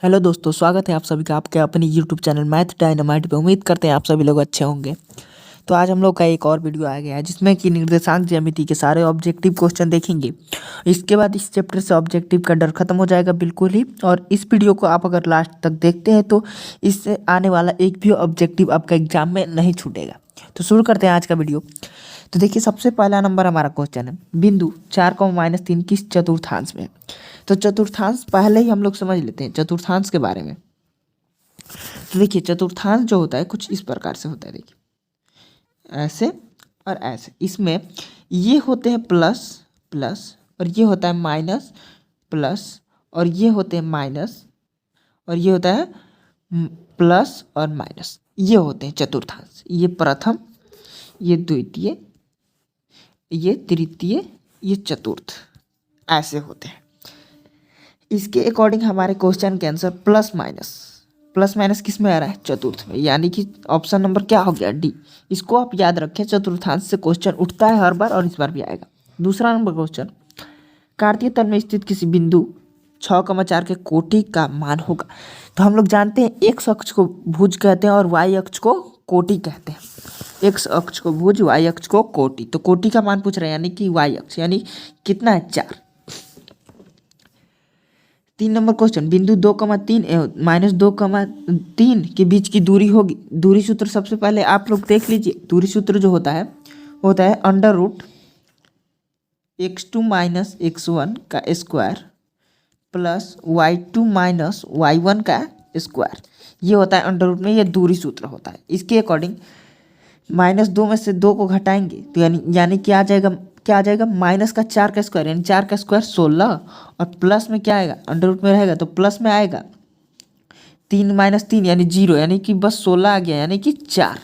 Hello दोस्तों, स्वागत है आप सभी का आपके अपने यूट्यूब चैनल मैथ डायनामाइट पे। उम्मीद करते हैं आप सभी लोग अच्छे होंगे। तो आज हम लोग का एक और वीडियो आ गया है जिसमें कि निर्देशांक ज्यामिति के सारे ऑब्जेक्टिव क्वेश्चन देखेंगे। इसके बाद इस चैप्टर से ऑब्जेक्टिव का डर खत्म हो जाएगा बिल्कुल ही। और इस वीडियो को आप अगर लास्ट तक देखते हैं तो इससे आने वाला एक भी ऑब्जेक्टिव आपका एग्जाम में नहीं छूटेगा। तो शुरू करते हैं आज का वीडियो। तो देखिए, सबसे पहला नंबर हमारा क्वेश्चन है, बिंदु 4, -3 किस चतुर्थांश में है। तो चतुर्थांश पहले ही हम लोग समझ लेते हैं चतुर्थांश के बारे में। तो देखिए, चतुर्थांश जो होता है कुछ इस प्रकार से होता है। देखिए, ऐसे और ऐसे। इसमें ये होते हैं प्लस प्लस, और ये होता है माइनस प्लस, और ये होते हैं माइनस, और ये होता है प्लस और माइनस। ये होते हैं चतुर्थांश। ये प्रथम, ये द्वितीय, ये तृतीय, ये चतुर्थ, ऐसे होते हैं। इसके अकॉर्डिंग हमारे क्वेश्चन के आंसर प्लस माइनस किस में आ रहा है, चतुर्थ में, यानी कि ऑप्शन नंबर क्या हो गया, डी। इसको आप याद रखें, चतुर्थांश से क्वेश्चन उठता है हर बार और इस बार भी आएगा। दूसरा नंबर क्वेश्चन, कार्तीय तल में स्थित किसी बिंदु 6,4 के कोटि का मान होगा। तो हम लोग जानते हैं एक्स अक्ष को भुज कहते हैं और वाई अक्ष को कोटि कहते हैं। एक्स अक्ष को भुज, वाई अक्ष को कोटि। तो कोटि का मान पूछ रहे हैं, यानी कि वाई अक्ष, यानी कितना है, 4। 3 नंबर क्वेश्चन, बिंदु 2,3 एवं -2,3 के बीच की दूरी होगी। दूरी सूत्र सबसे पहले आप लोग देख लीजिए। दूरी सूत्र जो होता है वो होता है अंडर रूट x2 - x1 का स्क्वायर प्लस y2 - y1 का स्क्वायर। ये होता है अंडर रूट में, ये दूरी सूत्र होता है। इसके अकॉर्डिंग -2 में से 2 को घटाएंगे तो यानी क्या आ जाएगा माइनस का 4 का स्क्वायर, यानी 4 का स्क्वायर 16, और प्लस में क्या आएगा, अंडर रूट में रहेगा तो प्लस में आएगा 3 - 3 यानी 0, यानी कि बस 16 आ गया, यानी कि 4।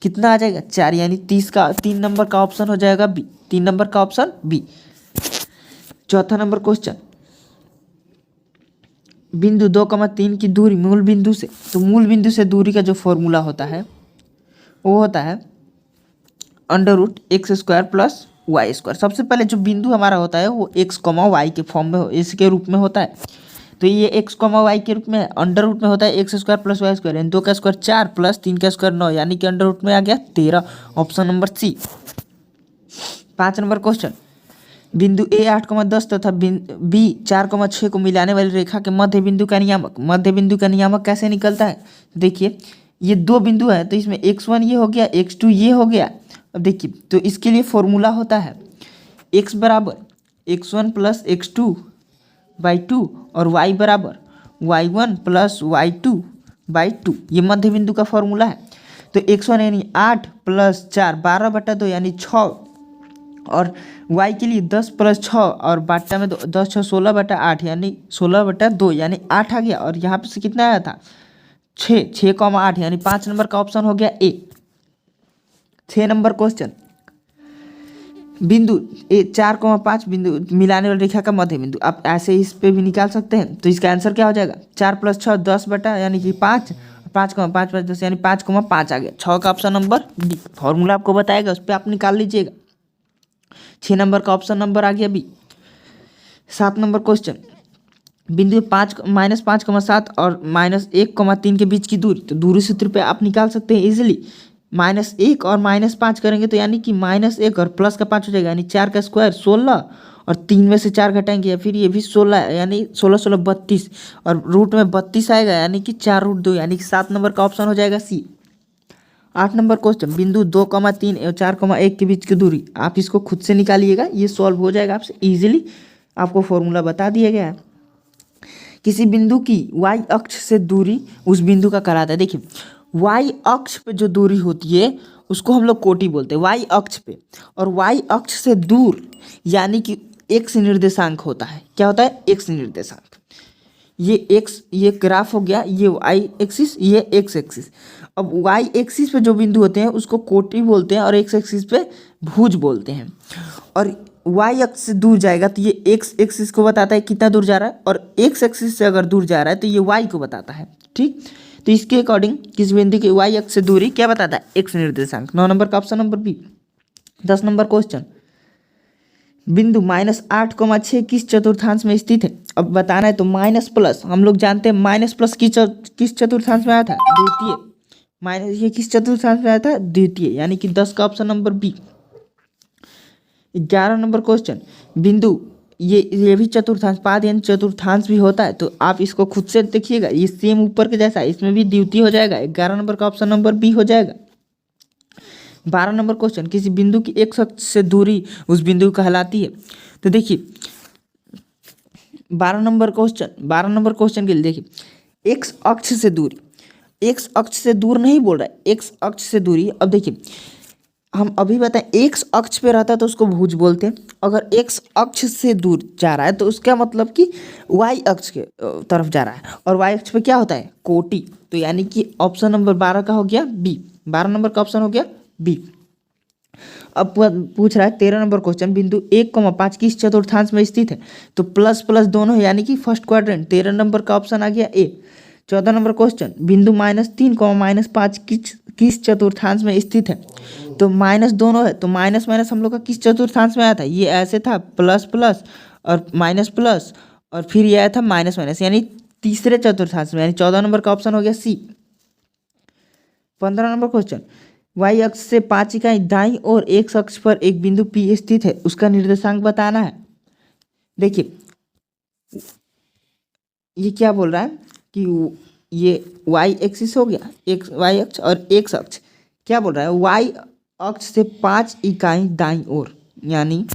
कितना आ जाएगा, 4, यानी 3 नंबर का ऑप्शन हो जाएगा बी। 3 नंबर का ऑप्शन बी। चौथा नंबर क्वेश्चन, बिंदु 2,3 की दूरी मूल बिंदु से। तो मूल बिंदु से दूरी का जो फॉर्मूला होता है वो होता है under root x² plus y²। सबसे पहले जो बिंदु हमारा होता है वो x, y के फॉर्म में, इसके रूप में होता है। तो ये x, y के रूप में, अंडर रूट में होता है x² प्लस y², यानी 2 का स्क्वायर 4 प्लस 3 का स्क्वायर 9, यानी कि अंडर रूट में आ गया 13। Option number C. 5 number question, बिंदु A 8,10 तथा B 4,6 को मिलाने वाली रेखा के मध्य बिंदु का नियामक कैसे निकलता है। देखिए, ये दो बिंदु है तो इसमें x1 ये हो गया, x2 ये हो गया। अब देखिए, तो इसके लिए फॉर्मूला होता है x बराबर x1 प्लस x2 बाई 2 और y बराबर y1 प्लस y2 बाई 2। ये मध्य बिंदु का फॉर्मूला है। तो x1 यानी 8 प्लस 4 12/2 यानी 6, और y के लिए 10 प्लस 6 और बाटा में 10 6 16/8 यानी 16/2 यानी 8 आ गया। और यहाँ पे से कितना आया था, 6,8, यानी 5 नंबर का ऑप्शन हो गया ए। 6 नंबर क्वेश्चन, बिंदु 4,5 बिंदु मिलाने वाली रेखा का मध्य बिंदु। आप ऐसे इस पे भी निकाल सकते हैं। तो इसका आंसर क्या हो जाएगा, 4 प्लस 6 10 बटा यानी कि 5, 5,5 5 10 यानी 5,5 आ गया। 6 का ऑप्शन नंबर डी। फॉर्मूला आपको बताएगा, उस पर आप निकाल लीजिएगा। 6 नंबर का ऑप्शन नंबर आ गया बी। 7 नंबर क्वेश्चन, बिंदु 5 -5,7 और -1,3 के बीच की दूरी। तो दूरी सूत्र पे आप निकाल सकते हैं इजीली। -1 और -5 करेंगे तो यानी कि -1 और प्लस का 5 हो जाएगा, यानी 4 का स्क्वायर 16, और 3 में से 4 घटाएंगे या फिर ये भी 16 है, यानी 16 16 32, और रूट में 32 आएगा, यानी कि 4 रूट 2, यानी कि 7 नंबर का ऑप्शन हो जाएगा सी। 8 नंबर क्वेश्चन, बिंदु 2,3 और 4,1 के बीच की दूरी। आप इसको खुद से निकालिएगा, ये सॉल्व हो जाएगा आपसे इजीली। आपको फॉर्मूला बता दिया गया है। किसी बिंदु की y अक्ष से दूरी उस बिंदु का कराता है। देखिए, y अक्ष पे जो दूरी होती है उसको हम लोग कोटि बोलते हैं, y अक्ष पे। और y अक्ष से दूर यानी कि x निर्देशांक होता है। क्या होता है, x निर्देशांक। ये x, ये ग्राफ हो गया, ये y एक्सिस, ये x एक्सिस। अब y एक्सिस पे जो बिंदु होते हैं उसको कोटि बोलते हैं और x एक्सिस पे भुज बोलते हैं। और y अक्ष से दूर जाएगा तो ये x एक्सिस को बताता है कितना दूर जा रहा है, और x एक्सिस से अगर दूर जा रहा है तो ये y को बताता है। ठीक, तो इसके अकॉर्डिंग किस बिंदु की y अक्ष से दूरी क्या बताता है, x निर्देशांक। 9 नंबर का option number B. 10 number question, बिंदु -8,6 किस चतुर्थांश में स्थित है। अब बताना है तो माइनस प्लस, हम लोग जानते हैं माइनस प्लस किस चतुर्थांश में आया था, द्वितीय। माइनस ये किस चतुर्थांश में आया था, द्वितीय, यानी कि 10 का option number B. 11 number question, बिंदु ये भी चतुर्थांश, पाद यानी चतुर्थांश भी होता है, तो आप इसको खुद से देखिएगा, ये सेम ऊपर के जैसा है, इसमें भी द्वितीय हो जाएगा। 11 नंबर का ऑप्शन नंबर बी हो जाएगा। 12 नंबर क्वेश्चन, किसी बिंदु की एक अक्ष से दूरी उस बिंदु कहलाती है। तो देखिए 12 नंबर क्वेश्चन के लिए देखिए, एक्स अक्ष से दूरी, एक्स अक्ष से दूर नहीं बोल रहा है, एक्स अक्ष से दूरी। अब देखिए हम अभी बताएं, एक्स अक्ष पे रहता है तो उसको भुज बोलते हैं। अगर एक्स अक्ष से दूर जा रहा है तो उसका मतलब कि वाई अक्ष के तरफ जा रहा है, और वाई अक्ष पे क्या होता है, कोटि। तो यानी कि ऑप्शन नंबर 12 का हो गया बी, 12 नंबर का ऑप्शन हो गया बी। अब पूछ रहा है 13 नंबर क्वेश्चन, बिंदु 1,5 किस चतुर्थांश में स्थित है। तो प्लस प्लस दोनों है, यानी कि फर्स्ट क्वाड्रेंट। 13 नंबर का ऑप्शन आ गया ए। 14 नंबर क्वेश्चन, बिंदु -3, -5 किस चतुर्थांश में स्थित है। तो माइनस दोनों है, तो माइनस माइनस हम लोग का किस चतुर्थांश में आया था, ये ऐसे था प्लस प्लस और माइनस प्लस, और फिर ये आया था माइनस माइनस, यानी तीसरे चतुर्थांश में, यानी 14 नंबर का ऑप्शन हो गया सी। 15 नंबर क्वेश्चन, वाई अक्ष से 5 इकाई दाईं और एक्स अक्ष पर एक बिंदु पी स्थित है, उसका निर्देशांक बताना है। देखिए ये क्या बोल रहा है कि ये वाई एक्सिस हो गया, एक्स वाई अक्ष, और एक्स अक्ष क्या बोल रहा है, वाई अक्ष से 5 इकाई दाईं ओर, यानी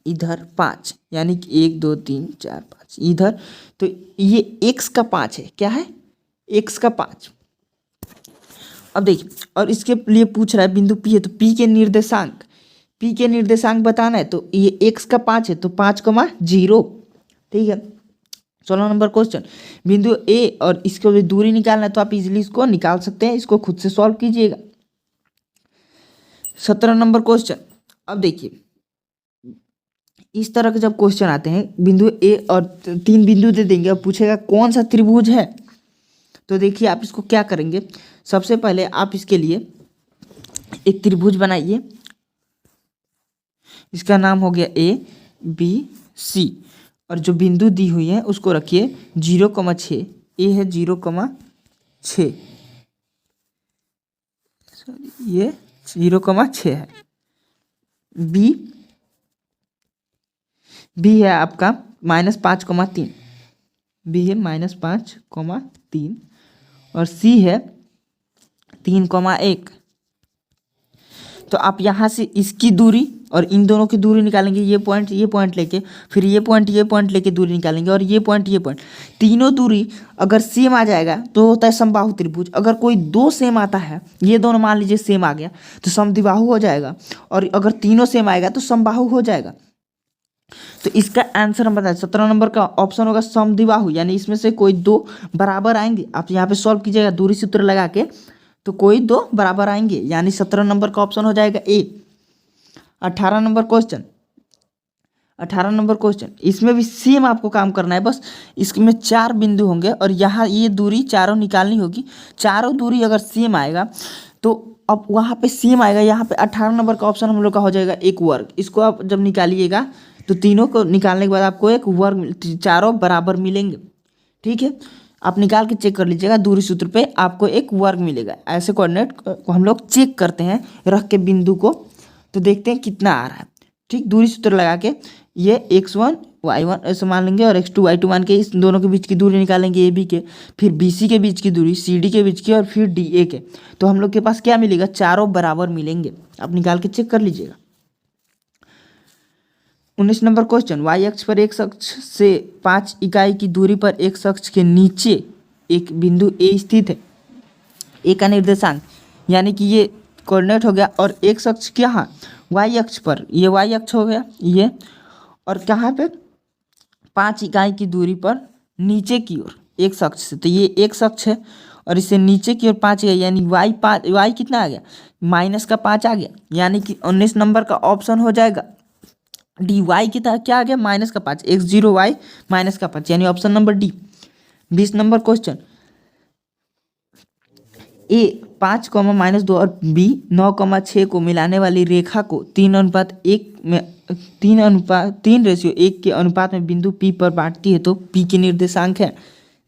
इधर 5, यानी कि 1 2 3 4 5 इधर, तो ये एक्स का 5 है, क्या है, एक्स का 5। अब देखिए, और इसके लिए पूछ रहा है बिंदु पी है, तो पी के निर्देशांक बताना है। तो ये एक्स का 5 है, तो 5,0, ठीक है। 16 नंबर क्वेश्चन, बिंदु ए और इसको भी दूरी निकालना है, तो आप इजीली इसको निकाल सकते हैं, इसको खुद से सॉल्व कीजिएगा। 17 नंबर क्वेश्चन, अब देखिए इस तरह के जब क्वेश्चन आते हैं, बिंदु ए और 3 बिंदु दे देंगे और पूछेगा कौन सा त्रिभुज है। तो देखिए आप इसको क्या करेंगे, सबसे पहले आप इसके लिए एक त्रिभुज बनाइए, इसका नाम हो गया ए बी सी, और जो बिंदु दी हुई है उसको रखिए 0,6, ए है 0,6, ये 0,6 है। बी है आपका -5,3, बी है -5,3, और सी है 3,1। तो आप यहाँ से इसकी दूरी और इन दोनों की दूरी निकालेंगे, ये पॉइंट लेके, फिर ये पॉइंट लेके दूरी निकालेंगे, और ये पॉइंट तीनों दूरी अगर सेम आ जाएगा तो होता है समबाहु त्रिभुज। अगर कोई 2 सेम आता है, ये दोनों मान लीजिए सेम आ गया तो समद्विबाहु हो जाएगा, और अगर तीनों सेम आएगा तो समबाहु हो जाएगा। तो इसका आंसर हम बताएं, 17 नंबर का ऑप्शन होगा समद्विबाहु, यानी इसमें से कोई 2 बराबर आएंगे। आप यहाँ पे सॉल्व कीजिएगा दूरी सूत्र लगा के, तो कोई 2 बराबर आएंगे, यानी 17 नंबर का ऑप्शन हो जाएगा ए। 18 नंबर क्वेश्चन, इसमें भी सेम आपको काम करना है, बस इसमें 4 बिंदु होंगे और यहाँ ये दूरी चारों निकालनी होगी। चारों दूरी अगर सेम आएगा तो अब वहाँ पे सेम आएगा, यहाँ पे 18 नंबर का ऑप्शन हम लोग का हो जाएगा एक वर्ग। इसको आप जब निकालिएगा तो तीनों को निकालने के बाद आपको एक वर्ग, चारों बराबर मिलेंगे, ठीक है। आप निकाल के चेक कर लीजिएगा, दूरी सूत्र पे आपको एक वर्ग मिलेगा। ऐसे कोऑर्डिनेट को हम लोग चेक करते हैं रख के बिंदु को, तो देखते हैं कितना आ रहा है, ठीक। दूरी सूत्र लगा के ये x1 y1 ऐसे मान लेंगे, और x2 y2 मान के इस दोनों के बीच की दूरी निकालेंगे ए बी के, फिर बी सी के बीच की दूरी, सी डी के बीच की, और फिर डी ए के। तो हम लोग के पास क्या मिलेगा, चारों बराबर मिलेंगे। आप निकाल के चेक कर लीजिएगा। 19 नंबर क्वेश्चन, वाई अक्ष पर एक्स अक्ष से 5 इकाई की दूरी पर एक्स अक्ष के नीचे एक बिंदु ए स्थित है। ए का निर्देशांक, यानी कि ये कोऑर्डिनेट हो गया, और एक्स अक्ष कहाँ, वाई अक्ष पर, ये वाई अक्ष हो गया ये, और कहाँ पे 5 इकाई की दूरी पर नीचे की ओर एक्स अक्ष से, तो ये एक्स अक्ष है, और इससे नीचे की ओर 5 है, यानी वाई कितना आ गया, -5 आ गया, यानी कि 19 नंबर का ऑप्शन हो जाएगा डी। वाई कितना क्या आ गया, -5, x0 y -5, यानी option number D. 20 number question, A 5, -2 और बी 9, 6 को मिलाने वाली रेखा को 3:1 में 3:1 के अनुपात में बिंदु पी पर बांटती है तो पी के निर्देशांक है।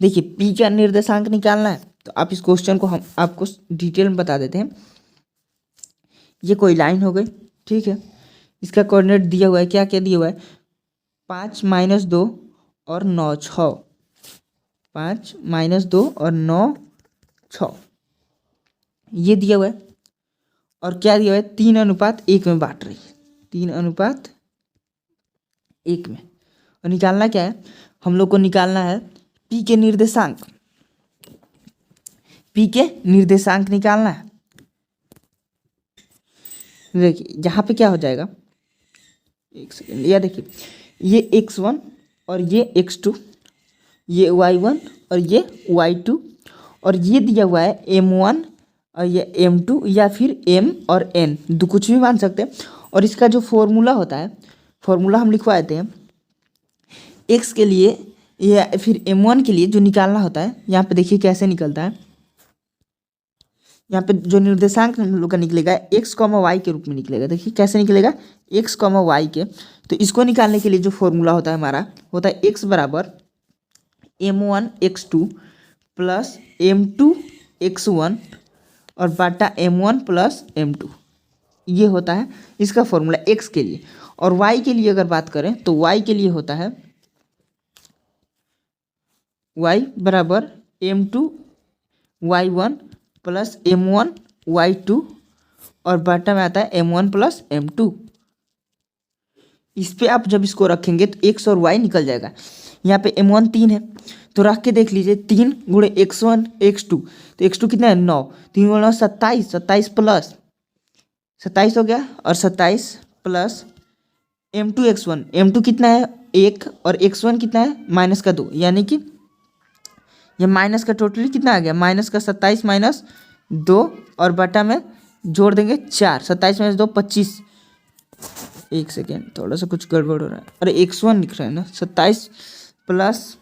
देखिए पी का निर्देशांक निकालना है तो आप इस क्वेश्चन को हम आपको डिटेल में बता देते हैं। ये कोई लाइन हो गई, ठीक है। इसका कोऑर्डिनेट दिया हुआ है, क्या क्या दिया हुआ है, 5, -2 और 9, 6। 5, -2 और 9, 6 ये दिया हुआ है। और क्या दिया हुआ है, 3:1 में बांट रही है, 3:1 में। और निकालना क्या है, हम लोग को निकालना है पी के निर्देशांक। पी के निर्देशांक निकालना है। देखिए यहाँ पे क्या हो जाएगा, एक सेकेंड, यह देखिए ये x1 और ये x2, ये y1 और ये y2, और ये दिया हुआ है m1 और ये m2 या फिर m और n, दो कुछ भी मान सकते हैं। और इसका जो फॉर्मूला होता है, फॉर्मूला हम लिखवा देते हैं x के लिए या फिर m1 के लिए जो निकालना होता है, यहाँ पे देखिए कैसे निकलता है। यहाँ पे जो निर्देशांक हम लोग का निकलेगा x, y के रूप में निकलेगा। देखिए कैसे निकलेगा, x, y के। तो इसको निकालने के लिए जो फॉर्मूला होता है हमारा, होता है x बराबर m1 x2 plus m2 x1 और बटा m1 प्लस m2। ये होता है इसका फॉर्मूला x के लिए। और y के लिए अगर बात करें तो y के लिए होता है y बराबर m2 y1 plus m1 y2 और बटा में आता है m1 प्लस m2। इस पे आप जब इसको रखेंगे तो x और y निकल जाएगा। यहाँ पे m1 3 है तो रख के देख लीजिए, 3 गुणे x1 x2, तो x2 कितना है 9, 3 गुणे 9 27, 27 प्लस 27 हो गया, और 27 प्लस m2 x1, m2 कितना है 1 और x1 कितना है -2, यानी कि ये माइनस का टोटली कितना आ गया, -27 -2 और बटा में जोड़ देंगे 4, 27 - 2 25। एक सेकेंड, थोड़ा सा कुछ गड़बड़ हो रहा है, अरे x1 लिख रहे हैं ना, 27 प्लस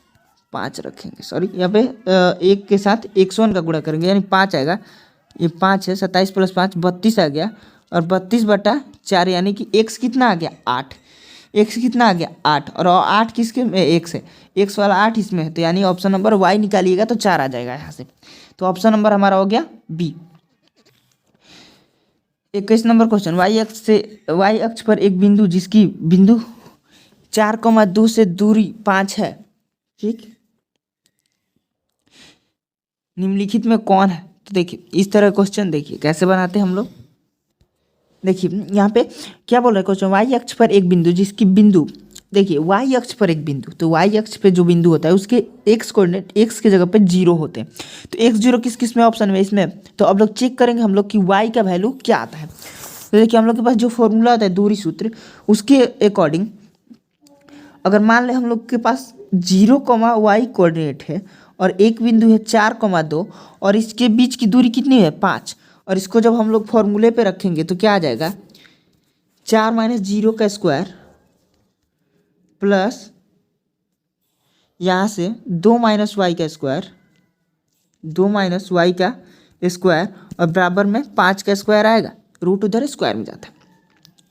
5 रखेंगे, सॉरी यहाँ पे 1 के साथ x1 का गुणा करेंगे यानी 5 आएगा। ये 5 है, 27 प्लस 5 32 आ गया, और 32/4 यानी कि x कितना आ गया 8। x कितना आ गया 8, और 8 किसके में x है, x वाला 8 इसमें है, तो यानी ऑप्शन नंबर y निकालिएगा तो 4 आ जाएगा यहाँ से। तो ऑप्शन नंबर हमारा हो गया बी। 21 नंबर क्वेश्चन, y अक्ष पर एक बिंदु जिसकी बिंदु 4,2 से दूरी 5 है, ठीक, निम्नलिखित में कौन है। तो देखिए इस तरह क्वेश्चन देखिए कैसे बनाते हैं हम लोग। देखिए यहाँ पे क्या बोल रहा है क्वेश्चन, y अक्ष पर एक बिंदु जिसकी बिंदु, देखिए y अक्ष पर एक बिंदु, तो y अक्ष पे जो बिंदु होता है उसके x कोऑर्डिनेट x के जगह पे 0 होते हैं। तो x0 किस किस में ऑप्शन में, इसमें। तो अब लोग चेक करेंगे हम लोग कि y का वैल्यू क्या आता है। तो देखिए हम लोग के पास जो फॉर्मूला आता है दूरी सूत्र, उसके अकॉर्डिंग अगर मान लें हम लोग के पास 0, y कोऑर्डिनेट है और एक बिंदु है 4,2 और इसके बीच की दूरी कितनी है 5, और इसको जब हम लोग फॉर्मूले पे रखेंगे तो क्या आ जाएगा, 4 - 0 का स्क्वायर प्लस यहाँ से 2 - y का स्क्वायर, 2 - y का स्क्वायर और बराबर में 5 का स्क्वायर आएगा, रूट उधर स्क्वायर में जाता है।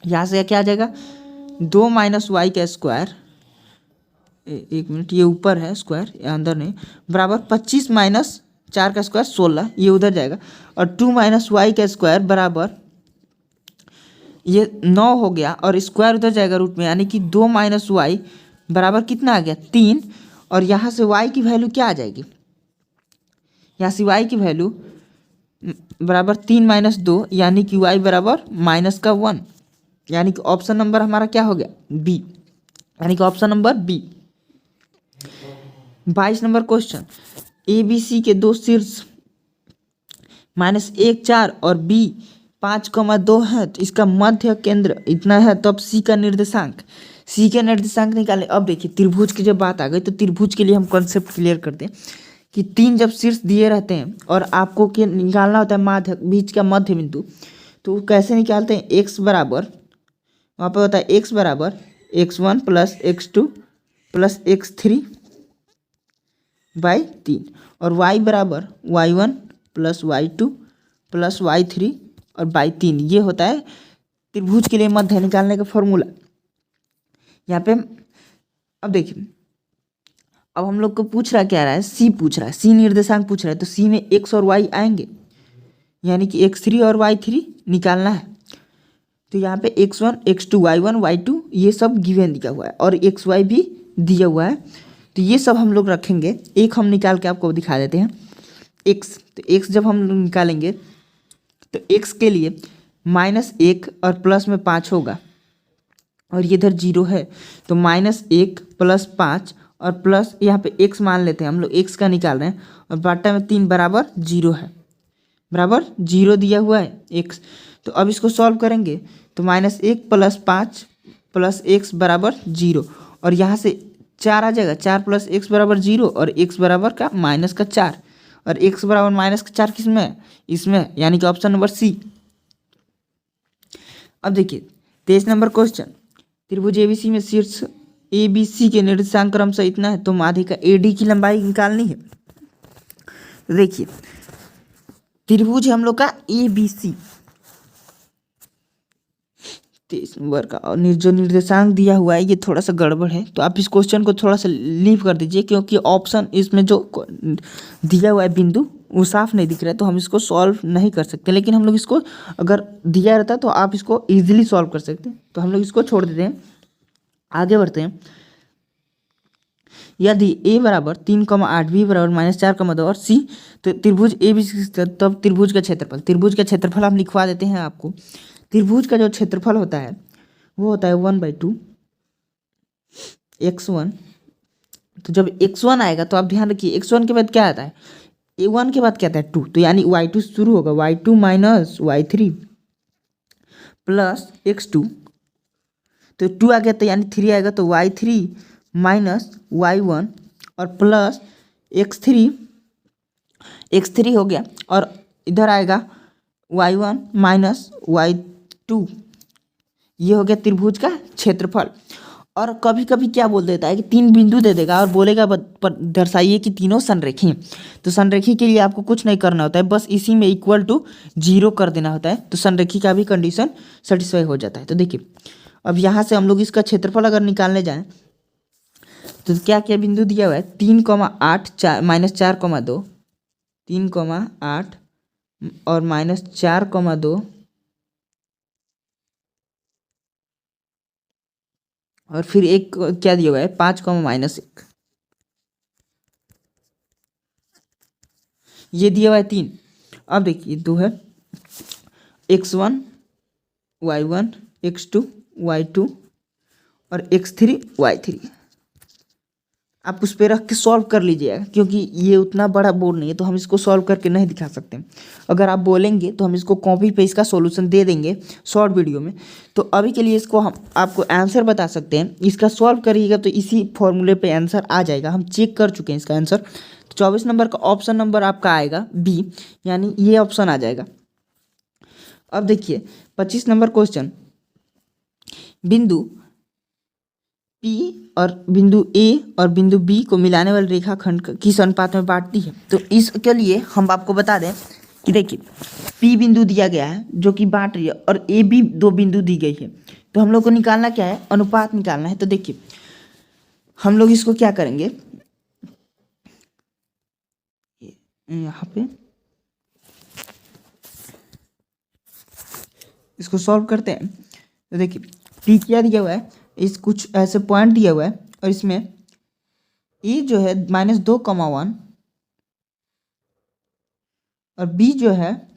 यहाँ से क्या आ जाएगा 2 - y का स्क्वायर, एक मिनट, ये ऊपर है स्क्वायर, ये अंदर नहीं, बराबर 25 - 4 का स्क्वायर 16, ये उधर जाएगा, और 2 - y का स्क्वायर बराबर ये 9 हो गया, और स्क्वायर उधर जाएगा रूट में, यानी कि 2 - y बराबर कितना आ गया 3, और यहाँ से y की वैल्यू क्या आ जाएगी, यहाँ से y की वैल्यू बराबर 3 - 2, यानी कि y बराबर -1, यानी कि ऑप्शन नंबर हमारा क्या हो गया बी, यानी कि option number B. 22 number question, A B C के दो शीर्ष -1 4 और बी 5,2 है, तो इसका मध्य केंद्र इतना है, तो अब सी का निर्देशांक, सी का निर्देशांक निकालें। अब देखिए त्रिभुज की जब बात आ गई तो त्रिभुज के लिए हम कॉन्सेप्ट क्लियर करते हैं कि 3 जब शीर्ष दिए रहते हैं और आपको क्या निकालना होता है माध्य, बीच का मध्य बिंदु, तो कैसे निकालते हैं, x बराबर, वहाँ पर होता है x बराबर x1 plus x2 plus x3 by 3, और y बराबर y1 plus y2 plus y3 और बाई 3, ये होता है त्रिभुज के लिए मध्य निकालने का फॉर्मूला। यहाँ पे अब देखिए, अब हम लोग को पूछ रहा क्या रहा है, सी पूछ रहा है, सी निर्देशांक पूछ रहा है, तो सी में x और y आएंगे, यानी कि x3 और y3 निकालना है। तो यहाँ पे x1 x2 y1 y2 ये सब गिवन दिया हुआ है और xy भी दिया हुआ है, तो ये सब हम लोग रखेंगे। एक हम निकाल के आपको दिखा देते हैं x, तो x जब हम निकालेंगे तो x के लिए -1 और प्लस में 5 होगा और ये इधर 0 है, तो -1 + 5 और प्लस यहाँ पे x मान लेते हैं हम लोग, x का निकाल रहे हैं, और बाटा में 3 बराबर 0 है, बराबर 0 दिया हुआ है x। तो अब इसको सॉल्व करेंगे तो -1 + 5 + x बराबर 0, और यहाँ से 4 आ जाएगा, 4 + x बराबर 0 और x बराबर का -4, और x बराबर -4 किस में है, इसमें, यानी कि ऑप्शन नंबर सी। अब देखिए 23 नंबर क्वेश्चन, त्रिभुज एबीसी में शीर्ष एबीसी के निर्देशांक क्रमशः इतना है, तो माध्यिका का एडी की लंबाई निकालनी है। तो देखिए त्रिभुज है हम लोग का एबीसी, 23 नंबर का, और जो निर्देशांक दिया हुआ है ये थोड़ा सा गड़बड़ है, तो आप इस क्वेश्चन को थोड़ा सा लीव कर दीजिए, क्योंकि ऑप्शन इसमें जो दिया हुआ है बिंदु वो साफ नहीं दिख रहा है, तो हम इसको सॉल्व नहीं कर सकते। लेकिन हम लोग इसको अगर दिया रहता तो आप इसको ईजिली सॉल्व कर सकते हैं, तो हम लोग इसको छोड़ देते हैं, आगे बढ़ते हैं। यदि a बराबर 3,8, b बराबर -4,2 और c, तो त्रिभुज ए बी, तब त्रिभुज का क्षेत्रफल, त्रिभुज का क्षेत्रफल हम लिखवा देते हैं आपको। त्रिभुज का जो क्षेत्रफल होता है वो होता है 1/2 x1। तो जब x1 आएगा तो आप ध्यान रखिए x1 के बाद क्या आता है, a1 के बाद क्या आता है 2, तो यानी y2 शुरू होगा, y2 - y3 प्लस x2, तो 2 आ गया तो यानी 3 आएगा, तो y3 - y1 और प्लस x3 हो गया, और इधर आएगा y1 - y2, ये हो गया त्रिभुज का क्षेत्रफल। और कभी कभी क्या बोल देता है कि 3 बिंदु दे देगा और बोलेगा दर्शाइए कि तीनों संरेखीय। तो संरेखी के लिए आपको कुछ नहीं करना होता है, बस इसी में =0 कर देना होता है, तो संरेखी का भी कंडीशन सेटिस्फाई हो जाता है। तो देखिए अब यहाँ से हम लोग इसका क्षेत्रफल अगर निकालने जाएं तो क्या क्या बिंदु दिया हुआ है, 3,8 -4,2, 3,8 और -4,2, और फिर एक क्या दिया हुआ है 5, -1, ये दिया हुआ है 3। अब देखिए 2 है, x1 y1 x2 y2 और x3 y3, आप उस पर रख के सॉल्व कर लीजिएगा, क्योंकि ये उतना बड़ा बोर्ड नहीं है, तो हम इसको सॉल्व करके नहीं दिखा सकते। अगर आप बोलेंगे तो हम इसको कॉपी पे इसका सॉल्यूशन दे देंगे शॉर्ट वीडियो में। तो अभी के लिए इसको हम आपको आंसर बता सकते हैं, इसका सॉल्व करिएगा तो इसी फॉर्मूले पे आंसर आ जाएगा, हम चेक कर चुके हैं इसका आंसर। तो 24 नंबर का ऑप्शन नंबर आपका आएगा बी, यानी ये ऑप्शन आ जाएगा। अब देखिए 25 नंबर क्वेश्चन, बिंदु P और बिंदु A और बिंदु B को मिलाने वाले रेखाखंड किस अनुपात में बांटती है। तो इसके लिए हम आपको बता दें कि देखिए P बिंदु दिया गया है जो कि बांट रही है, और A भी 2 बिंदु दी गई है, तो हम लोग को निकालना क्या है, अनुपात निकालना है। तो देखिए हम लोग इसको क्या करेंगे, यहाँ पे इसको सॉल्व करते हैं। तो देखिए P क्या दिया हुआ है, इस कुछ ऐसे पॉइंट दिया हुआ है, और इसमें ए जो है -2,1 और बी जो है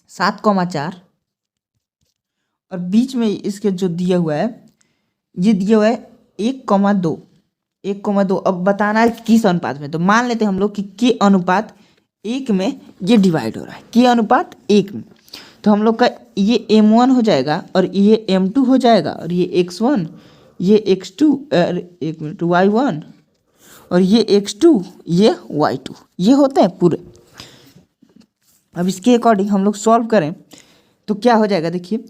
7,4, और बीच में इसके जो दिया हुआ है ये दिया हुआ है 1,2, 1,2। अब बताना है किस अनुपात में, तो मान लेते हैं हम लोग कि के अनुपात 1 में ये डिवाइड हो रहा है, के अनुपात 1 में, तो हम लोग का ये m1 हो जाएगा और ये m2 हो जाएगा, और ये x1 ये x2 एक मिनट y1 और ये x2 ये y2, ये होते हैं पूरे। अब इसके अकॉर्डिंग हम लोग सॉल्व करें तो क्या हो जाएगा, देखिए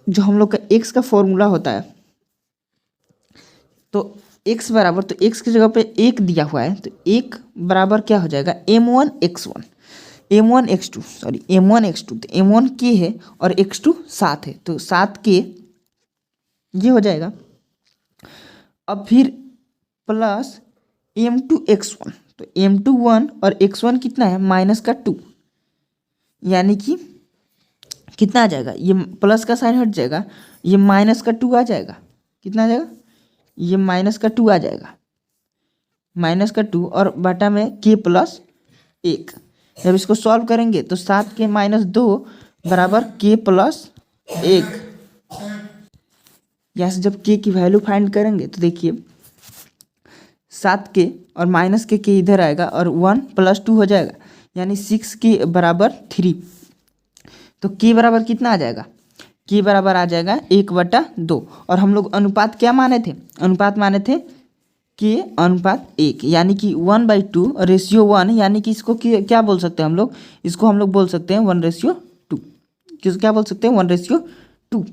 जो हम लोग का x का फॉर्मूला होता है, तो x बराबर, तो x की जगह पे 1 दिया हुआ है, तो 1 बराबर क्या हो जाएगा m1 x1, m1 x2 तो m1 k है और x2 7 है, तो 7k ये हो जाएगा। अब फिर प्लस m2 x1, तो m2 1 और x1 कितना है -2, यानी कि कितना आ जाएगा, ये प्लस का साइन हट जाएगा, ये -2 आ जाएगा। कितना आ जाएगा, ये -2 आ जाएगा, -2 और बटा में k+1। जब इसको सॉल्व करेंगे तो 7k-2 बराबर k+1। यहाँ से जब k की वैल्यू फाइंड करेंगे तो देखिए 7k और -k इधर आएगा और 1 + 2 हो जाएगा, यानी 6k बराबर 3। तो k बराबर कितना आ जाएगा, k बराबर आ जाएगा 1/2। और हम लोग अनुपात क्या माने थे, अनुपात माने थे k/1, यानी कि 1/2 रेशियो 1, यानी कि इसको क्या बोल सकते हैं हम लोग, इसको हम लोग बोल सकते हैं 1/2। किसको क्या बोल सकते हैं, 1/2।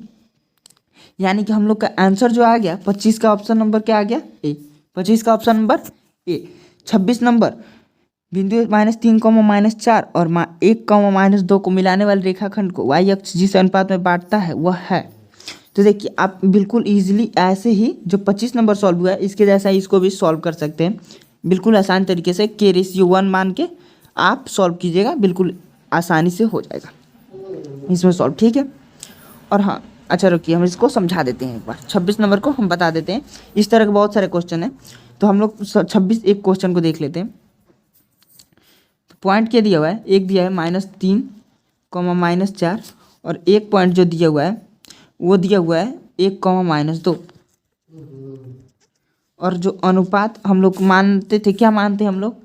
यानी कि हम लोग का आंसर जो आ गया 25 का ऑप्शन नंबर क्या आ गया, ए। 25 का ऑप्शन नंबर ए। 26 नंबर बिंदु -3, -4 और 1, -2 को मिलाने वाले रेखाखंड को y अक्ष जिस अनुपात में बांटता है वह है। तो देखिए आप बिल्कुल इजीली ऐसे ही जो 25 नंबर सॉल्व हुआ है इसके जैसा ही इसको भी सॉल्व कर सकते हैं, बिल्कुल आसान तरीके से k/1 मान के आप सॉल्व कीजिएगा, बिल्कुल आसानी से हो जाएगा इसमें सॉल्व, ठीक है। और हाँ अच्छा रुकिए, हम इसको समझा देते हैं एक बार, 26 नंबर को हम बता देते हैं। इस तरह के बहुत सारे क्वेश्चन हैं, तो हम लोग 26 एक क्वेश्चन को देख लेते हैं। तो पॉइंट क्या दिया हुआ है, एक दिया है -3, -4 और एक पॉइंट जो दिया हुआ है वो दिया हुआ है 1, -2। और जो अनुपात हम लोग मानते थे, क्या मानते हैं हम लोग,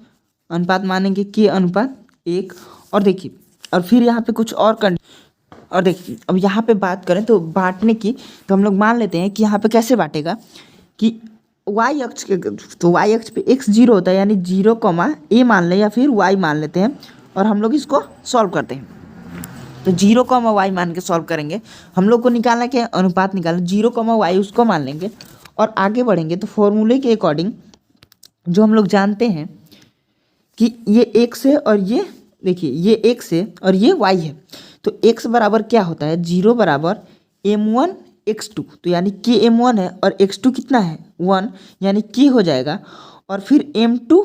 अनुपात मानेंगे k/1। और देखिए और फिर यहाँ पे कुछ और देखिए अब यहाँ पे बात करें तो बांटने की, तो हम लोग मान लेते हैं कि यहाँ पे कैसे बांटेगा कि y अक्ष के, तो y अक्ष पे x 0 होता है, यानी 0, a मान लें या फिर y मान लेते हैं और हम लोग इसको सॉल्व करते हैं। तो 0, y मान के सॉल्व करेंगे। हम लोग को निकालना क्या है, अनुपात निकालना, 0, y उसको मान लेंगे और आगे बढ़ेंगे। तो फॉर्मूले के अकॉर्डिंग जो हम लोग जानते हैं कि ये x है और ये देखिए ये x है और ये y है, तो x बराबर क्या होता है, 0 बराबर m1 x2, तो यानी k m1 है और x2 कितना है 1, यानी k हो जाएगा। और फिर m2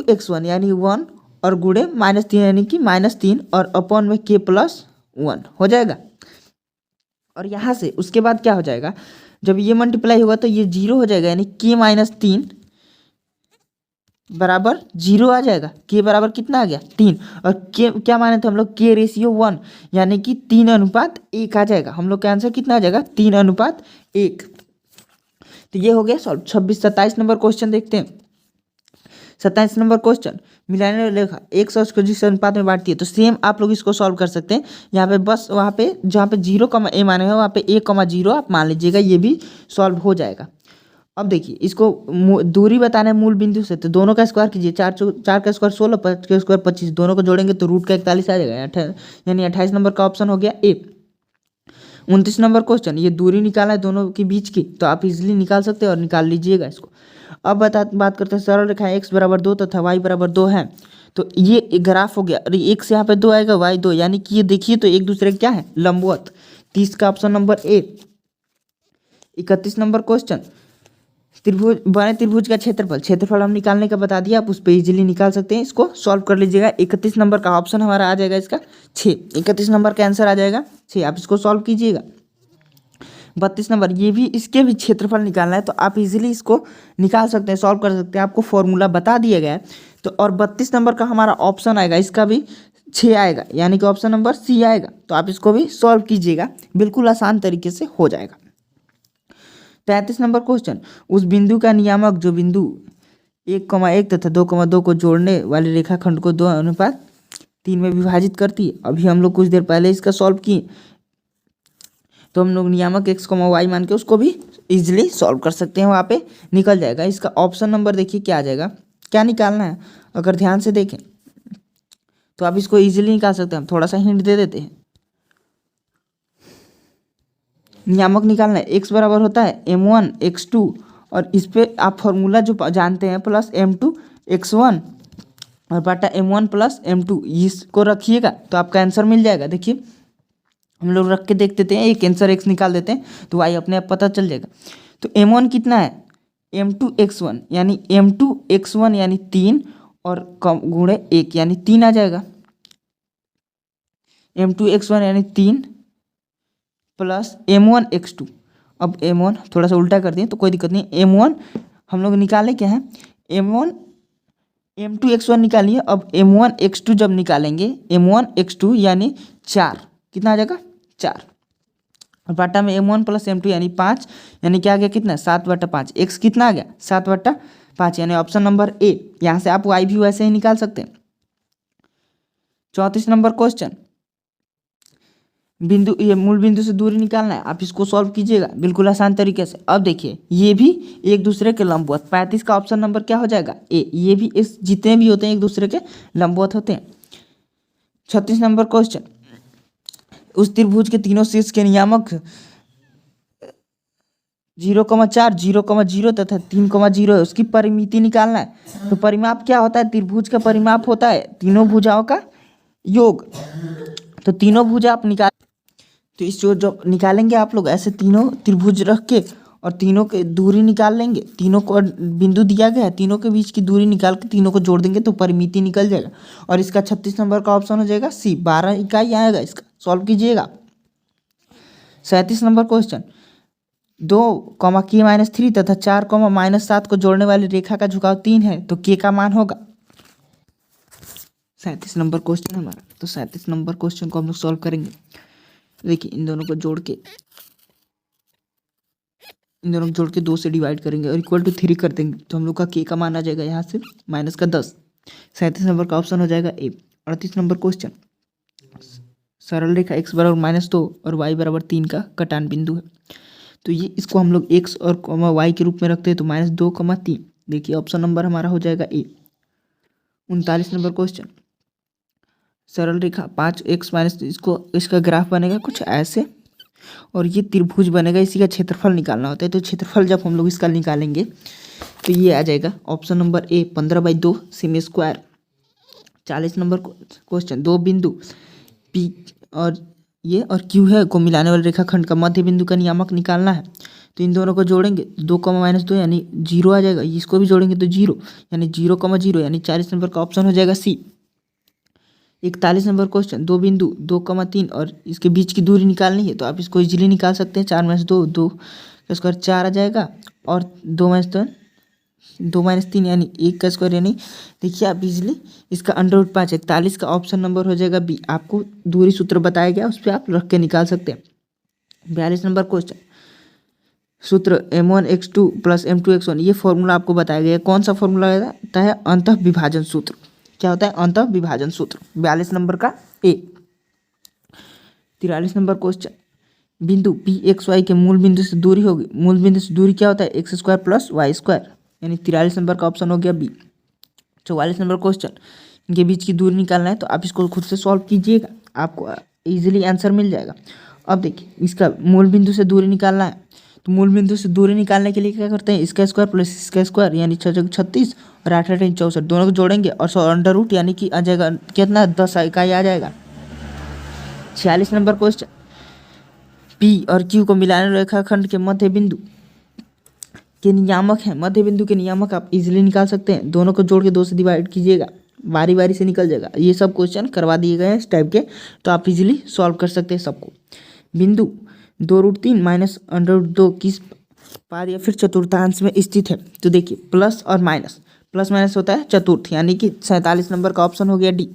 x1 यानी 1 और गुणे -3 यानी कि -3 और अपॉन में k+1 हो जाएगा। और यहाँ से उसके बाद क्या हो जाएगा, जब ये मल्टीप्लाई होगा तो ये 0 हो जाएगा, यानी k-3 बराबर 0 आ जाएगा। k बराबर कितना आ गया 3, और k क्या माने थे हम लोग, k/1, यानी कि 3:1 आ जाएगा। हम लोग का आंसर कितना आ जाएगा 3:1। तो ये हो गया सॉल्व। 27 नंबर क्वेश्चन देखते हैं। 27 नंबर क्वेश्चन, मिलाने वाली रेखा एक सौ को जिस अनुपात में बांटती है, तो सेम आप लोग इसको सॉल्व कर सकते हैं। यहाँ पे बस वहाँ पे जहाँ पे 0, a माने हैं वहाँ पे 1, 0 आप मान लीजिएगा, ये भी सॉल्व हो जाएगा। अब देखिए इसको दूरी बताना है मूल बिंदु से, तो दोनों का स्क्वायर कीजिए, 4 का स्क्वायर 16, 5 का स्क्वायर 25, दोनों को जोड़ेंगे तो रूट का 41 आ जाएगा, यानी 28 नंबर का ऑप्शन हो गया ए। 29 नंबर क्वेश्चन, ये दूरी निकालना है दोनों के बीच की, तो आप इजीली निकाल सकते हैं और निकाल लीजिएगा इसको। अब बात करते हैं सरल रेखाएं x बराबर 2 तथा y बराबर 2 है। तो ये ग्राफ हो गया, अरे x यहाँ पे 2 आएगा, y 2, यानी कि ये देखिए तो एक दूसरे क्या है, लंबवत। 30 का option number A. 31 number question, बने त्रिभुज का क्षेत्रफल हम निकालने का बता दिया, आप उस पर इजीली निकाल सकते हैं, इसको सॉल्व कर लीजिएगा। 31 नंबर का ऑप्शन हमारा आ जाएगा इसका 6। 31 नंबर का आंसर आ जाएगा 6, आप इसको सॉल्व कीजिएगा। 32 नंबर, ये भी इसके भी क्षेत्रफल निकालना है, तो आप इजीली इसको निकाल सकते हैं, सॉल्व कर सकते हैं, आपको फॉर्मूला बता दिया गया है। तो और 32 नंबर का हमारा ऑप्शन आएगा, इसका भी 6 आएगा, यानी कि ऑप्शन नंबर सी आएगा। तो आप इसको भी सॉल्व कीजिएगा, बिल्कुल आसान तरीके से हो जाएगा। 33 नंबर क्वेश्चन, उस बिंदु का नियामक जो बिंदु 1,1 तथा 2,2 को जोड़ने वाले रेखाखंड को 2:3 में विभाजित करती है। अभी हम लोग कुछ देर पहले इसका सॉल्व किए, तो हम लोग नियामक x, y मान के उसको भी इजीली सॉल्व कर सकते हैं, वहाँ पे निकल जाएगा। इसका ऑप्शन नंबर देखिए क्या आ जाएगा, क्या निकालना है अगर ध्यान से देखें तो आप इसको इजीली निकाल सकते हैं। हम थोड़ा सा हिंट दे देते हैं, नियामक निकालना है, x बराबर होता है m1 x2 और इस पे आप फॉर्मूला जो जानते हैं प्लस m2 x1 और बटा m1 प्लस m2 इसको रखिएगा तो आपका आंसर मिल जाएगा। देखिए हम लोग रख के देख देते हैं, एक आंसर x निकाल देते हैं तो y अपने आप पता चल जाएगा। तो m1 कितना है, m2x1 यानी m2x1 यानी 3 और कम गुणे 1 यानी 3 आ जाएगा। m2x1 यानी 3 प्लस m1x2। अब m1 थोड़ा सा उल्टा कर दिए तो कोई दिक्कत नहीं। m1 हम लोग निकाले क्या है, m1 m2x1 निकालिए। अब m1x2 जब निकालेंगे m1x2 यानी 4, कितना आ जाएगा 4 और बाटा में m1 प्लस m2 यानी 5 यानी क्या आ गया कितना 7/5। x कितना आ गया 7/5 यानी ऑप्शन नंबर ए। यहाँ से आप y भी वैसे ही निकाल सकते हैं। 34 नंबर क्वेश्चन, बिंदु ये मूल बिंदु से दूरी निकालना है, आप इसको सॉल्व कीजिएगा बिल्कुल आसान तरीके से। अब देखिए ये भी एक दूसरे के लंबवत, 35 का ऑप्शन नंबर क्या हो जाएगा ए। ये भी इस जितने भी होते हैं एक दूसरे के लंबवत होते हैं। 36 नंबर क्वेश्चन, उस त्रिभुज के तीनों शीर्ष के नियामक 0,4 0,0 तथा 3,0 है, उसकी परिमिति निकालना है। तो परिमाप क्या होता है, त्रिभुज का परिमाप होता है तीनों भुजाओं का योग। तो तीनों भुजा आप निकाल, तो इस जो निकालेंगे आप लोग ऐसे तीनों त्रिभुज रख के और तीनों के दूरी निकाल लेंगे। तीनों को बिंदु दिया गया है, तीनों के बीच की दूरी निकाल के तीनों को जोड़ देंगे तो परिमिति निकल जाएगा। और इसका 36 नंबर का ऑप्शन हो जाएगा सी, 12 इकाई आएगा इसका। सॉल्व कीजिएगा। 37 नंबर क्वेश्चन, 2, k-3 तथा 4, -7 को जोड़ने वाली रेखा का झुकाव 3 है तो k का मान होगा। 37 नंबर क्वेश्चन हमारा। तो 37 नंबर क्वेश्चन को हम लोग सॉल्व करेंगे। देखिए इन दोनों को जोड़ के 2 से डिवाइड करेंगे और इक्वल टू 3 कर देंगे तो हम लोग का k का मान आ जाएगा यहाँ से -10। 37 नंबर का ऑप्शन हो जाएगा ए। 38 नंबर क्वेश्चन, सरल रेखा x बराबर -2 और y बराबर 3 का कटान बिंदु है। तो ये इसको हम लोग x और y के रूप में रखते हैं तो -2, 3। देखिए ऑप्शन नंबर हमारा हो जाएगा ए। 39 नंबर क्वेश्चन, सरल रेखा 5x- इसका ग्राफ बनेगा कुछ ऐसे और ये त्रिभुज बनेगा, इसी का क्षेत्रफल निकालना होता है। तो क्षेत्रफल जब हम लोग इसका निकालेंगे तो ये आ जाएगा option number A 15/2 semi square. 40 number question, 2 बिंदु पी और क्यू है को मिलाने वाले रेखाखंड का मध्य बिंदु का नियामक निकालना है। तो इन दोनों को जोड़ेंगे 2, यानी 0 आ जाएगा। इसको भी जोड़ेंगे तो 0 यानी 0,0 यानी 40 नंबर का ऑप्शन हो जाएगा सी। 41 नंबर क्वेश्चन, 2 बिंदु 2,3 और इसके बीच की दूरी निकालनी है तो आप इसको इजीली निकाल सकते हैं। 4 - 2 2 का स्क्वायर 4 आ जाएगा और 2 - 3 यानी 1 का स्क्वायर यानी देखिए आप इजीली इसका √5 41 का ऑप्शन नंबर हो जाएगा बी। आपको दूरी सूत्र बताया गया उस पर आप रख के निकाल सकते हैं। 42 नंबर क्वेश्चन, सूत्र m1x2 प्लस m2x1, ये फॉर्मूला आपको बताया गया है। कौन सा फॉर्मूला होता है, अंतः विभाजन सूत्र। क्या होता है, अंतः विभाजन सूत्र। 42 नंबर का ए। 43 नंबर क्वेश्चन, बिंदु P XY के मूल बिंदु से दूरी होगी। मूल बिंदु से दूरी क्या होता है, x² + y² यानी 43 नंबर का ऑप्शन हो गया बी। 44 नंबर क्वेश्चन, इनके बीच की दूरी निकालना है तो आप इसको खुद से सॉल्व कीजिएगा, आपको इजीली आंसर मिल जाएगा। अब देखिए इसका मूल बिंदु से दूरी निकालना है तो मूल बिंदु से दूरी निकालने के लिए क्या करते हैं, इसका स्क्वायर प्लस इसका स्क्वायर यानी 6 × 36 और 8 × 8 = 64 दोनों को जोड़ेंगे और √, यानी कि आ जाएगा कितना 10 इकाई आ जाएगा। 46 नंबर क्वेश्चन, पी और क्यू को मिलाने रेखाखंड के मध्य बिंदु के नियामक है। मध्य बिंदु के नियामक आप इजीली निकाल सकते हैं। दोनों को जोड़ के 2 से डिवाइड कीजिएगा, बारी बारी से निकल जाएगा। ये सब क्वेश्चन करवा दिए गए हैं इस टाइप के, तो आप इजीली सॉल्व कर सकते हैं सबको। बिंदु 2√3 - √2 किस पाद या फिर चतुर्थांश में स्थित है। तो देखिए प्लस और माइनस, प्लस माइनस होता है चतुर्थ, यानी कि 47 नंबर का ऑप्शन हो गया डी।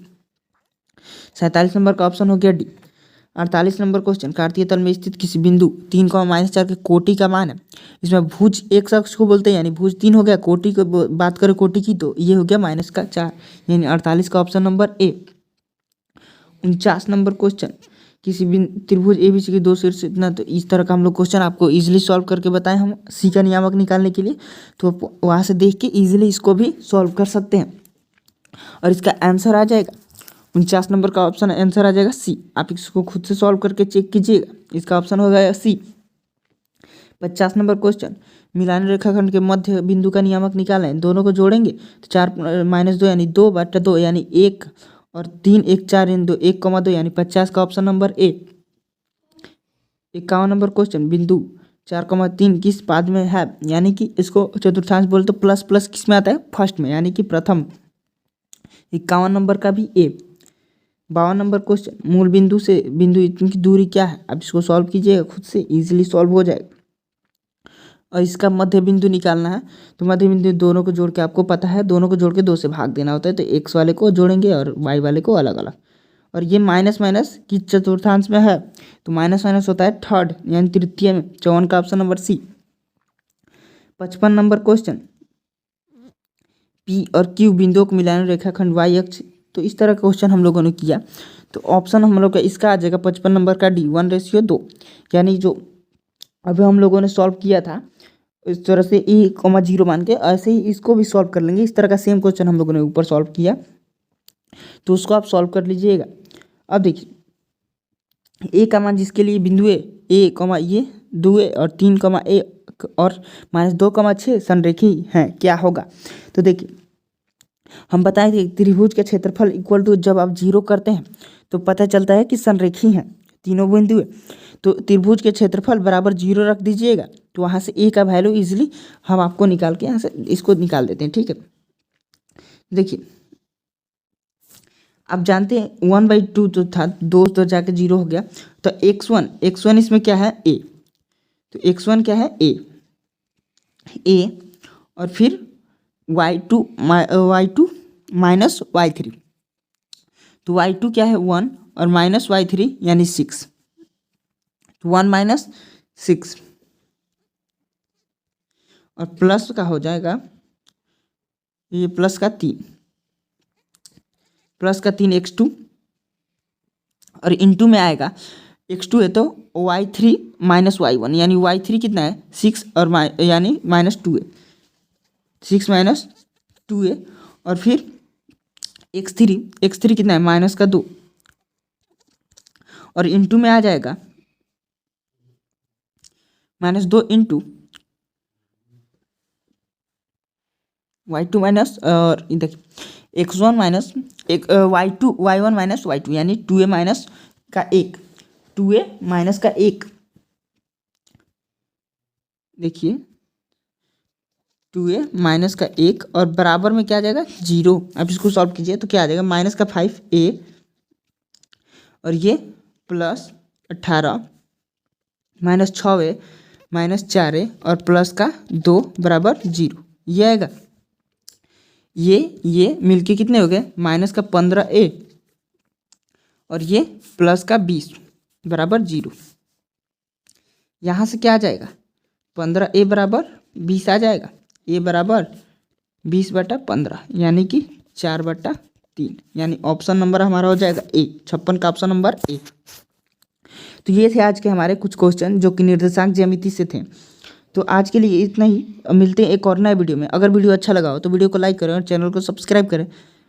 47 नंबर का ऑप्शन हो गया डी। 48 नंबर क्वेश्चन, कार्तीय तल में स्थित किसी बिंदु 3, -4 के कोटि का मान है। इसमें भुज एक अक्ष को बोलते हैं यानी भुज 3 हो गया, कोटि को बात करें कोटि की तो ये हो गया -4 यानी 48 का option number A. 49 number question, किसी त्रिभुज ABC के 2 शीर्ष इतना, तो इस तरह का हम लोग क्वेश्चन आपको इजीली सॉल्व करके बताएं हम सी का नियामक निकालने के लिए। तो आप वहाँ से देख के इजीली इसको भी सॉल्व कर सकते हैं और इसका आंसर आ जाएगा 49 नंबर का ऑप्शन आंसर आ जाएगा सी। आप इसको खुद से सॉल्व करके चेक कीजिएगा, इसका ऑप्शन हो गया सी। 50 नंबर क्वेश्चन, मिलान रेखाखंड के मध्य बिंदु का नियामक निकालें। दोनों को जोड़ेंगे तो 4 - 2 यानी 2/2 यानी 1 और 3 1 4 यानी 2 1,2 यानी 50 का option number A. 51 number question, बिंदु 4,3 किस पाद में है, यानी कि इसको चतुर्थांश बोले तो प्लस प्लस किस में आता है, फर्स्ट में, यानी कि प्रथम। 51 नंबर का भी ए। 52 नंबर क्वेश्चन, मूल बिंदु से बिंदु की दूरी क्या है। अब इसको सॉल्व कीजिएगा खुद से, इजीली सॉल्व हो जाएगा। और इसका मध्य बिंदु निकालना है, तो मध्य बिंदु दोनों को जोड़ के आपको पता है, दोनों को जोड़ के 2 से भाग देना होता है। तो एक्स वाले को जोड़ेंगे और वाई वाले को अलग अलग। और ये माइनस माइनस किस चतुर्थांश में है, तो माइनस माइनस होता है थर्ड यानी तृतीय में। 54 का option number C. 55 number question, P और क्यू बिंदुओं को मिलाने रेखाखंड वाई अक्ष। तो इस तरह का क्वेश्चन हम लोगों ने किया, तो ऑप्शन हम लोग का इसका आ जाएगा 55 नंबर का डी, 1:2, यानी जो अभी हम लोगों ने सॉल्व किया था इस तरह से E,0 मान के, ऐसे ही इसको भी सॉल्व कर लेंगे। इस तरह का सेम क्वेश्चन हम लोगों ने ऊपर सॉल्व किया, तो उसको आप सॉल्व कर लीजिएगा। अब देखिए ए का मान जिसके लिए बिंदु ए ये 2 और 3 ए और -2,6 संरेखी हैं, क्या होगा। तो देखिए हम बताए थे त्रिभुज का क्षेत्रफल इक्वल टू, जब आप 0 करते हैं तो पता चलता है कि संरेखी हैं तीनों बिंदु है। तो त्रिभुज के क्षेत्रफल बराबर 0 रख दीजिएगा, तो वहाँ से ए का वैल्यू इजीली हम आपको निकाल के यहाँ से इसको निकाल देते हैं, ठीक है। देखिए आप जानते हैं 1/2 जो था 2 तो जाके 0 हो गया, तो x1 इसमें क्या है, ए। तो x1 क्या है, ए और फिर y2 माइनस y3। तो y2 क्या है 1 और माइनस y3 यानी 6, तो 1 - 6 और प्लस का हो जाएगा ये प्लस का 3 x2 और इंटू में आएगा x2 है तो y3 माइनस y1 यानी y3 कितना है 6 और यानी -2 6 - 2 और फिर x3 कितना है -2 और इंटू में आ जाएगा -2 इंटू y2 माइनस, और देखिए x1 minus y1 minus y2 यानी 2a माइनस का 1, 2a माइनस का 1, देखिए 2a माइनस का 1 और बराबर में क्या आ जाएगा 0। अब इसको सॉल्व कीजिए तो क्या आ जाएगा -5a और ये +18 -6a -4a और प्लस का 2 बराबर 0, ये आएगा। ये मिलके कितने हो गए -15a और ये प्लस का 20 बराबर 0। यहाँ से क्या आ जाएगा 15a बराबर 20 आ जाएगा, a बराबर 20/15 यानी कि 4/3, यानी ऑप्शन नंबर हमारा हो जाएगा ए। 56 का ऑप्शन नंबर ए। तो ये थे आज के हमारे कुछ क्वेश्चन जो कि निर्देशांक ज्यामिति से थे। तो आज के लिए इतना ही, मिलते हैं एक और नए वीडियो में। अगर वीडियो अच्छा लगा हो तो वीडियो को लाइक करें और चैनल को सब्सक्राइब करें।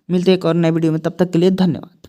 मिलते हैं एक और नए वीडियो में, तब तक के लिए धन्यवाद।